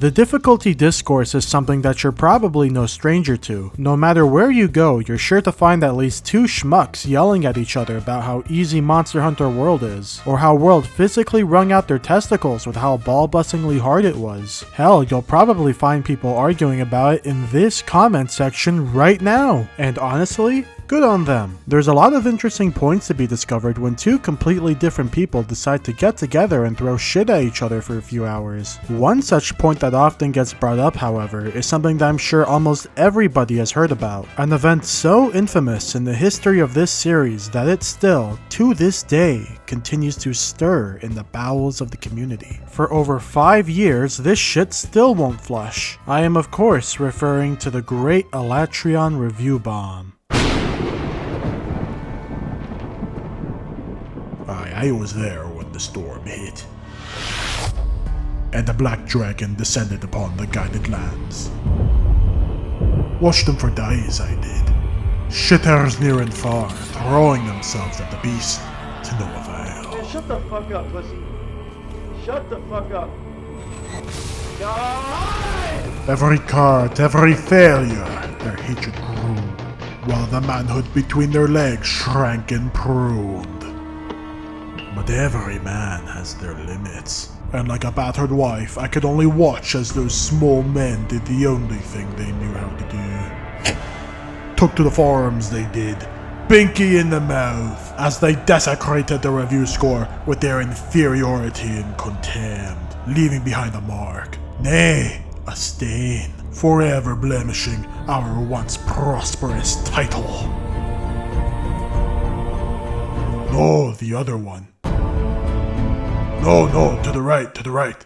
The difficulty discourse is something that you're probably no stranger to. No matter where you go, you're sure to find at least two schmucks yelling at each other about how easy Monster Hunter World is, or how World physically wrung out their testicles with how ball-bustingly hard it was. Hell, you'll probably find people arguing about it in this comment section right now. And honestly, good on them. There's a lot of interesting points to be discovered when two completely different people decide to get together and throw shit at each other for a few hours. One such point that often gets brought up, however, is something that I'm sure almost everybody has heard about. An event so infamous in the history of this series that it still, to this day, continues to stir in the bowels of the community. For over 5 years, this shit still won't flush. I am of course referring to the great Alatreon review bomb. I was there when the storm hit, and the black dragon descended upon the guided lands. Watched them for days, I did. Shitters near and far, throwing themselves at the beast, to no avail. Man, shut the fuck up, pussy. Shut the fuck up. God! Every cart, every failure, their hatred grew, while the manhood between their legs shrank and pruned. But every man has their limits, and like a battered wife, I could only watch as those small men did the only thing they knew how to do. Took to the forums they did, binky in the mouth, as they desecrated the review score with their inferiority and contempt, leaving behind a mark, nay, a stain, forever blemishing our once prosperous title. No, the other one. No, to the right.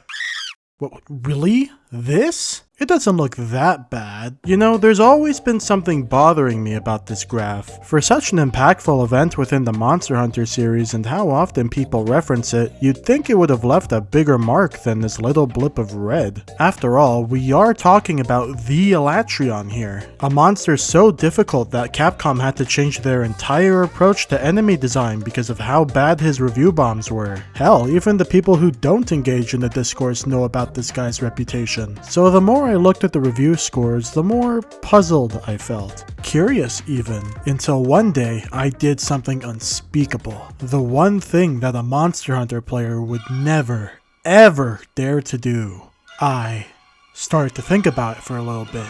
What, really? This? It doesn't look that bad. You know, there's always been something bothering me about this graph. For such an impactful event within the Monster Hunter series and how often people reference it, you'd think it would have left a bigger mark than this little blip of red. After all, we are talking about the Alatreon here. A monster so difficult that Capcom had to change their entire approach to enemy design because of how bad his review bombs were. Hell, even the people who don't engage in the discourse know about this guy's reputation. So the more I looked at the review scores, the more puzzled I felt. Curious even, until one day I did something unspeakable. The one thing that a Monster Hunter player would never, ever dare to do. I started to think about it for a little bit.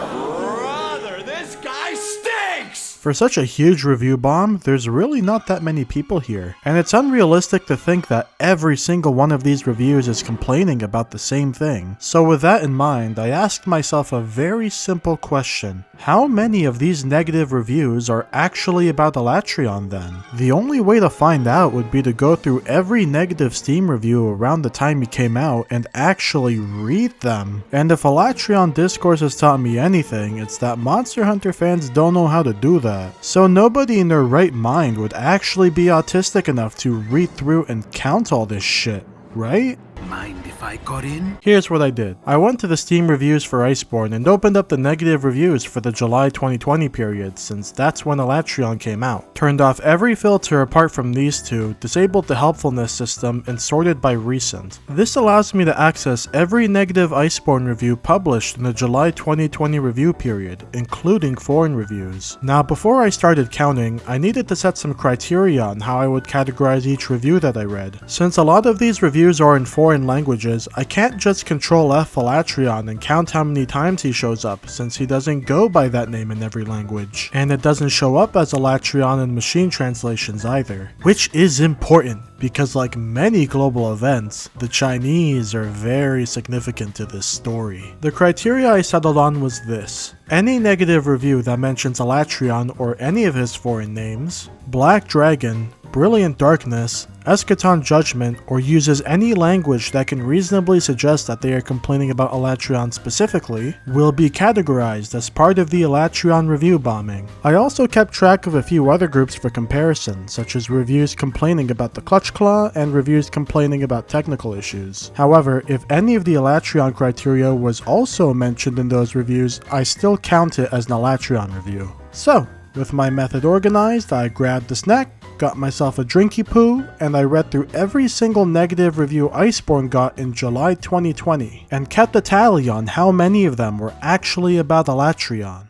Brother, this guy stinks! For such a huge review bomb, there's really not that many people here, and it's unrealistic to think that every single one of these reviews is complaining about the same thing. So with that in mind, I asked myself a very simple question. How many of these negative reviews are actually about Alatreon then? The only way to find out would be to go through every negative Steam review around the time he came out and actually read them. And if Alatreon discourse has taught me anything, it's that Monster Hunter fans don't know how to do that. So nobody in their right mind would actually be autistic enough to read through and count all this shit, right? Mind if I got in? Here's what I did. I went to the Steam reviews for Iceborne and opened up the negative reviews for the July 2020 period, since that's when Alatreon came out. Turned off every filter apart from these two, disabled the helpfulness system, and sorted by recent. This allows me to access every negative Iceborne review published in the July 2020 review period, including foreign reviews. Now, before I started counting, I needed to set some criteria on how I would categorize each review that I read. Since a lot of these reviews are in foreign languages, I can't just Control F Alatreon and count how many times he shows up, since he doesn't go by that name in every language. And it doesn't show up as Alatreon in machine translations either. Which is important, because like many global events, the Chinese are very significant to this story. The criteria I settled on was this. Any negative review that mentions Alatreon or any of his foreign names, Black Dragon, Brilliant Darkness, Eschaton Judgment, or uses any language that can reasonably suggest that they are complaining about Alatreon specifically, will be categorized as part of the Alatreon review bombing. I also kept track of a few other groups for comparison, such as reviews complaining about the Clutch Claw and reviews complaining about technical issues. However, if any of the Alatreon criteria was also mentioned in those reviews, I still count it as an Alatreon review. So, with my method organized, I grabbed the snack, got myself a drinky poo, and I read through every single negative review Iceborne got in July 2020, and kept a tally on how many of them were actually about Alatreon.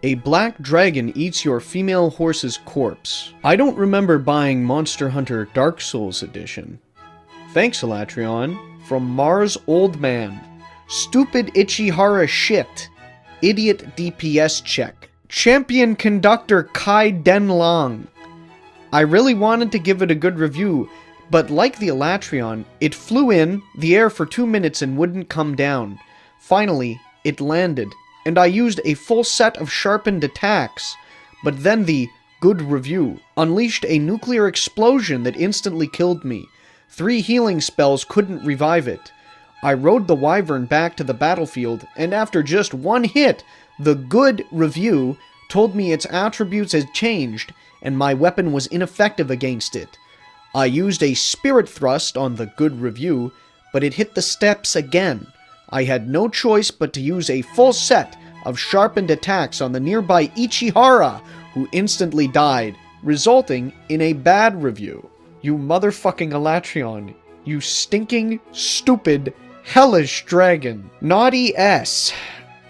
A black dragon eats your female horse's corpse. I don't remember buying Monster Hunter Dark Souls Edition. Thanks, Alatreon. From Mars Old Man. Stupid Ichihara shit. Idiot DPS check. Champion Conductor Kai Denlong. I really wanted to give it a good review, but like the Alatreon, it flew in the air for 2 minutes and wouldn't come down. Finally, it landed, and I used a full set of sharpened attacks, but then the good review unleashed a nuclear explosion that instantly killed me. 3 healing spells couldn't revive it. I rode the wyvern back to the battlefield, and after just 1 hit, the good review told me its attributes had changed, and my weapon was ineffective against it. I used a spirit thrust on the good review, but it hit the steps again. I had no choice but to use a full set of sharpened attacks on the nearby Ichihara, who instantly died, resulting in a bad review. You motherfucking Alatreon. You stinking, stupid, hellish dragon. Naughty S.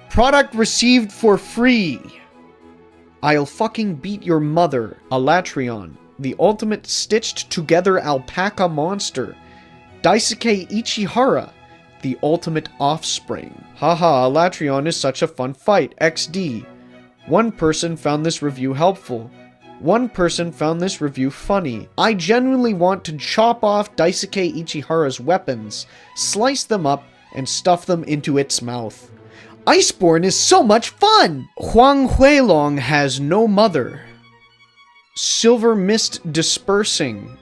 Product received for free. I'll fucking beat your mother, Alatreon, the ultimate stitched-together alpaca monster. Daisuke Ichihara, the ultimate offspring. Haha, Alatreon is such a fun fight. XD. 1 person found this review helpful. 1 person found this review funny. I genuinely want to chop off Daisuke Ichihara's weapons, slice them up, and stuff them into its mouth. Iceborne is so much fun! Huang Huilong has no mother. Silver mist dispersing.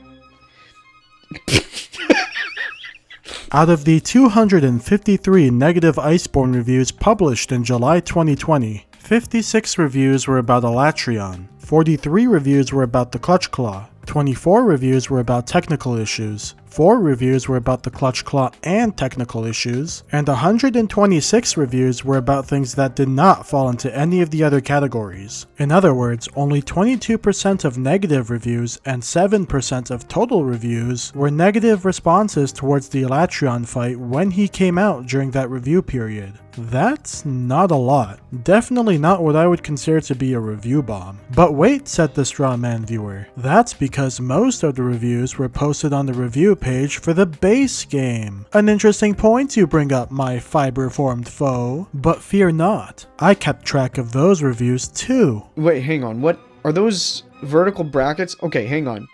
Out of the 253 negative Iceborne reviews published in July 2020, 56 reviews were about Alatreon, 43 reviews were about the Clutch Claw, 24 reviews were about technical issues, 4 reviews were about the Clutch Claw and technical issues, and 126 reviews were about things that did not fall into any of the other categories. In other words, only 22% of negative reviews and 7% of total reviews were negative responses towards the Alatreon fight when he came out during that review period. That's not a lot. Definitely not what I would consider to be a review bomb. But wait, said the straw man viewer. That's because most of the reviews were posted on the review page for the base game. An interesting point you bring up, my fiber-formed foe. But fear not, I kept track of those reviews too. Wait, hang on. What are those vertical brackets? Okay, hang on.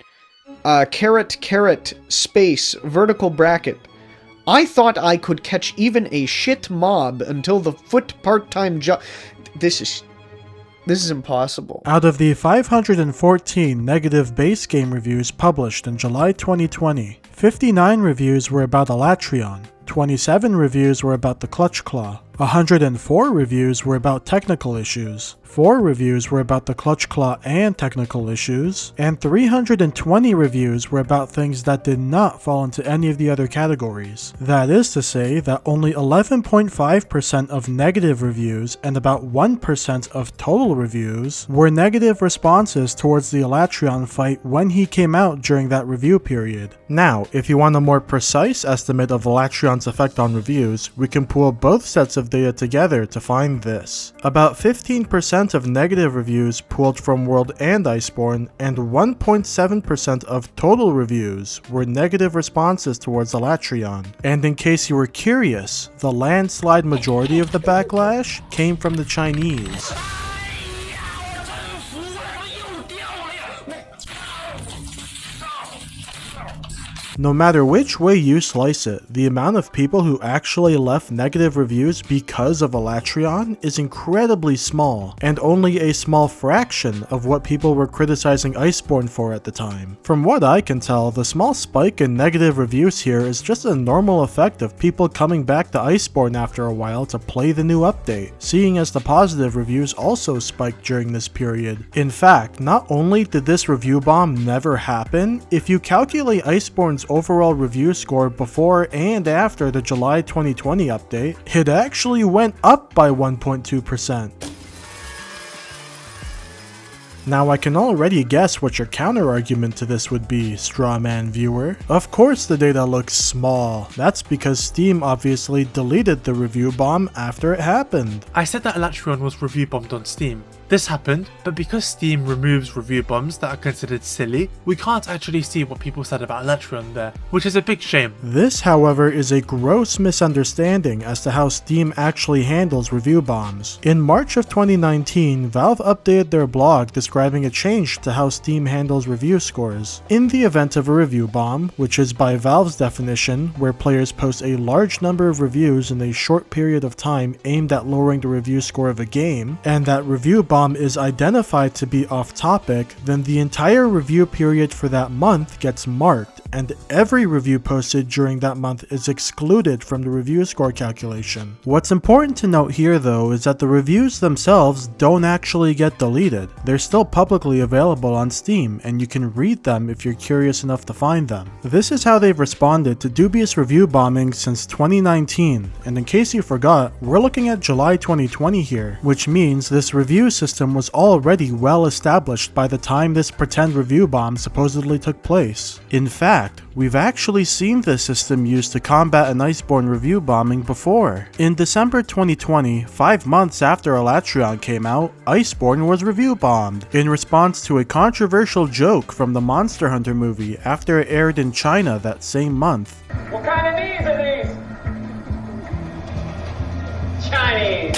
Caret, space, vertical bracket. I thought I could catch even a shit mob until the foot part-time job. This is impossible. Out of the 514 negative base game reviews published in July 2020, 59 reviews were about Alatreon, 27 reviews were about the Clutch Claw, 104 reviews were about technical issues, 4 reviews were about the Clutch Claw and technical issues, and 320 reviews were about things that did not fall into any of the other categories. That is to say that only 11.5% of negative reviews and about 1% of total reviews were negative responses towards the Alatreon fight when he came out during that review period. Now, if you want a more precise estimate of Alatreon's effect on reviews, we can pool both sets of data together to find this. About 15% of negative reviews pooled from World and Iceborne, and 1.7% of total reviews were negative responses towards Alatreon. And in case you were curious, the landslide majority of the backlash came from the Chinese. No matter which way you slice it, the amount of people who actually left negative reviews because of Alatreon is incredibly small, and only a small fraction of what people were criticizing Iceborne for at the time. From what I can tell, the small spike in negative reviews here is just a normal effect of people coming back to Iceborne after a while to play the new update, seeing as the positive reviews also spiked during this period. In fact, not only did this review bomb never happen, if you calculate Iceborne's overall review score before and after the July 2020 update, it actually went up by 1.2%. Now I can already guess what your counter-argument to this would be, strawman viewer. Of course the data looks small. That's because Steam obviously deleted the review bomb after it happened. I said that Alatreon was review bombed on Steam. This happened, but because Steam removes review bombs that are considered silly, we can't actually see what people said about Alatreon there, which is a big shame. This, however, is a gross misunderstanding as to how Steam actually handles review bombs. In March of 2019, Valve updated their blog describing a change to how Steam handles review scores. In the event of a review bomb, which is by Valve's definition, where players post a large number of reviews in a short period of time aimed at lowering the review score of a game, and that review bomb is identified to be off topic, then the entire review period for that month gets marked, and every review posted during that month is excluded from the review score calculation. What's important to note here though is that the reviews themselves don't actually get deleted. They're still publicly available on Steam, and you can read them if you're curious enough to find them. This is how they've responded to dubious review bombing since 2019, and in case you forgot, we're looking at July 2020 here, which means this review system was already well established by the time this pretend review bomb supposedly took place. In fact, we've actually seen this system used to combat an Iceborne review bombing before. In December 2020, 5 months after Alatreon came out, Iceborne was review bombed in response to a controversial joke from the Monster Hunter movie after it aired in China that same month. What kind of knees are these? Chinese.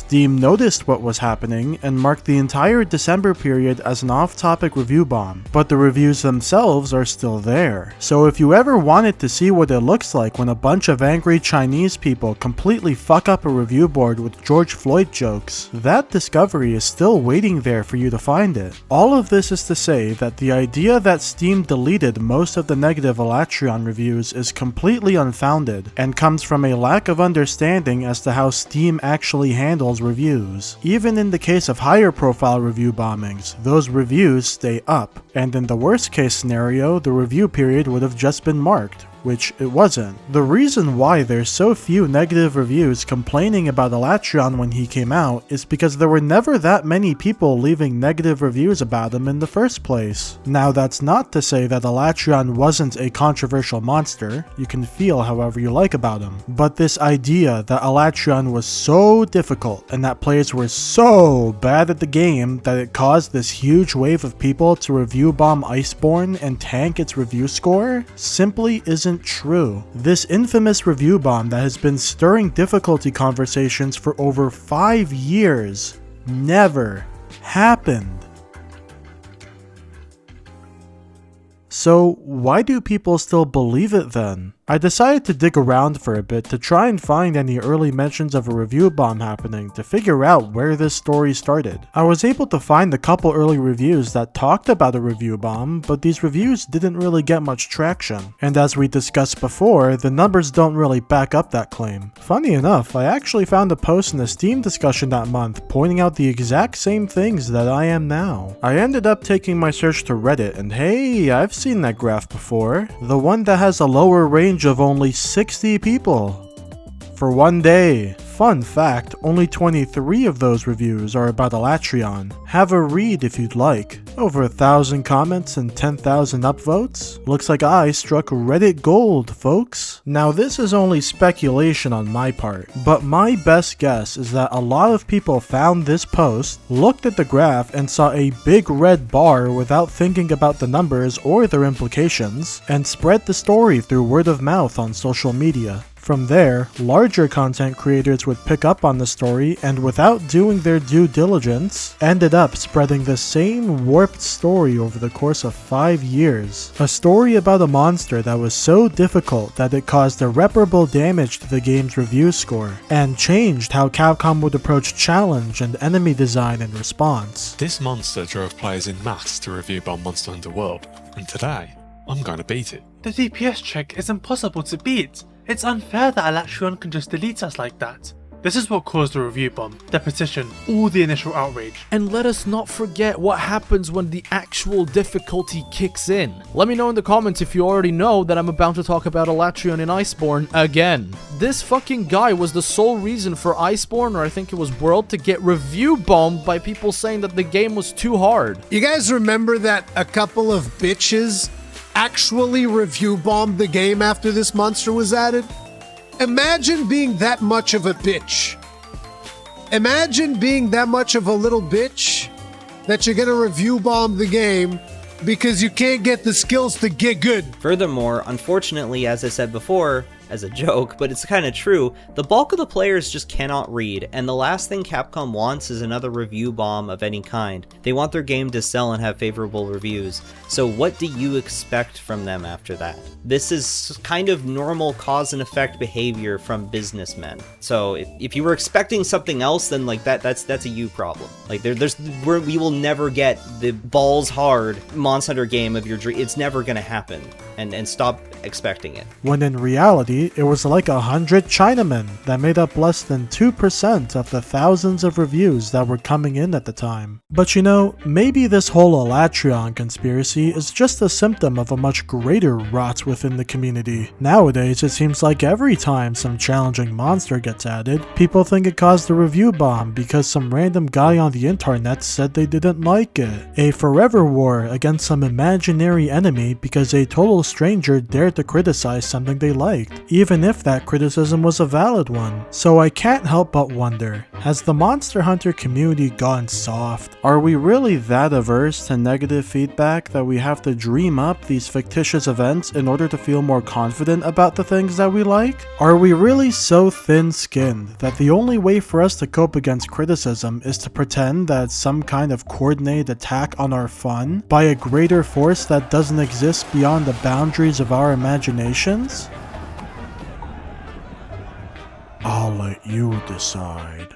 Steam noticed what was happening and marked the entire December period as an off-topic review bomb, but the reviews themselves are still there. So if you ever wanted to see what it looks like when a bunch of angry Chinese people completely fuck up a review board with George Floyd jokes, that discovery is still waiting there for you to find it. All of this is to say that the idea that Steam deleted most of the negative Alatreon reviews is completely unfounded and comes from a lack of understanding as to how Steam actually handles reviews. Even in the case of higher profile review bombings, those reviews stay up, and in the worst case scenario, the review period would have just been marked, which it wasn't. The reason why there's so few negative reviews complaining about Alatreon when he came out is because there were never that many people leaving negative reviews about him in the first place. Now that's not to say that Alatreon wasn't a controversial monster, you can feel however you like about him, but this idea that Alatreon was so difficult and that players were so bad at the game that it caused this huge wave of people to review bomb Iceborne and tank its review score simply isn't true. This infamous review bomb that has been stirring difficulty conversations for over 5 years never happened. So why do people still believe it then? I decided to dig around for a bit to try and find any early mentions of a review bomb happening to figure out where this story started. I was able to find a couple early reviews that talked about a review bomb, but these reviews didn't really get much traction. And as we discussed before, the numbers don't really back up that claim. Funny enough, I actually found a post in a Steam discussion that month pointing out the exact same things that I am now. I ended up taking my search to Reddit, and hey, I've seen that graph before. The one that has a lower range of only 60 people for one day. Fun fact, only 23 of those reviews are about Alatreon. Have a read if you'd like. Over 1,000 comments and 10,000 upvotes? Looks like I struck Reddit gold, folks. Now this is only speculation on my part, but my best guess is that a lot of people found this post, looked at the graph and saw a big red bar without thinking about the numbers or their implications, and spread the story through word of mouth on social media. From there, larger content creators would pick up on the story and without doing their due diligence, ended up spreading the same warped story over the course of 5 years. A story about a monster that was so difficult that it caused irreparable damage to the game's review score, and changed how Capcom would approach challenge and enemy design in response. This monster drove players in mass to review bomb Monster Hunter World, and today, I'm going to beat it. The DPS check is impossible to beat. It's unfair that Alatreon can just delete us like that. This is what caused the review bomb, the petition, all the initial outrage. And let us not forget what happens when the actual difficulty kicks in. Let me know in the comments if you already know that I'm about to talk about Alatreon in Iceborne again. This fucking guy was the sole reason for Iceborne, or I think it was World, to get review bombed by people saying that the game was too hard. You guys remember that a couple of bitches actually review bombed the game after this monster was added? Imagine being that much of a bitch. Imagine being that much of a little bitch that you're gonna review bomb the game because you can't get the skills to get good. Furthermore, unfortunately, as I said before, as a joke, but it's kind of true, the bulk of the players just cannot read, and the last thing Capcom wants is another review bomb of any kind. They want their game to sell and have favorable reviews, so what do you expect from them after that? This is kind of normal cause and effect behavior from businessmen. So if you were expecting something else, then like that's a you problem. Like we will never get the balls hard Monster Hunter game of your dream. It's never gonna happen, and stop expecting it. When in reality, it was like 100 Chinamen that made up less than 2% of the thousands of reviews that were coming in at the time. But you know, maybe this whole Alatreon conspiracy is just a symptom of a much greater rot within the community. Nowadays, it seems like every time some challenging monster gets added, people think it caused a review bomb because some random guy on the internet said they didn't like it. A forever war against some imaginary enemy because a total stranger dared to criticize something they liked, even if that criticism was a valid one. So I can't help but wonder, has the Monster Hunter community gone soft? Are we really that averse to negative feedback that we have to dream up these fictitious events in order to feel more confident about the things that we like? Are we really so thin-skinned that the only way for us to cope against criticism is to pretend that it's some kind of coordinated attack on our fun by a greater force that doesn't exist beyond the boundaries of our imaginations? I'll let you decide.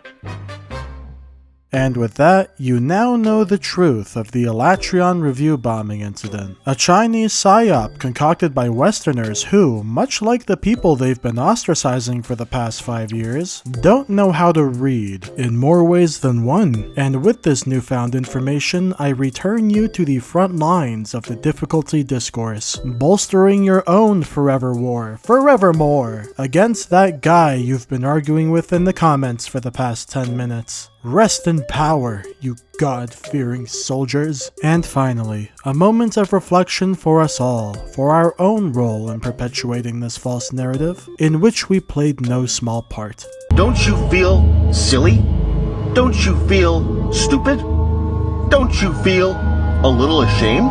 And with that, you now know the truth of the Alatreon review bombing incident. A Chinese psyop concocted by Westerners who, much like the people they've been ostracizing for the past 5 years, don't know how to read, in more ways than one. And with this newfound information, I return you to the front lines of the difficulty discourse, bolstering your own forever war, forevermore, against that guy you've been arguing with in the comments for the past 10 minutes. Rest in power, you God-fearing soldiers. And finally, a moment of reflection for us all, for our own role in perpetuating this false narrative, in which we played no small part. Don't you feel silly? Don't you feel stupid? Don't you feel a little ashamed?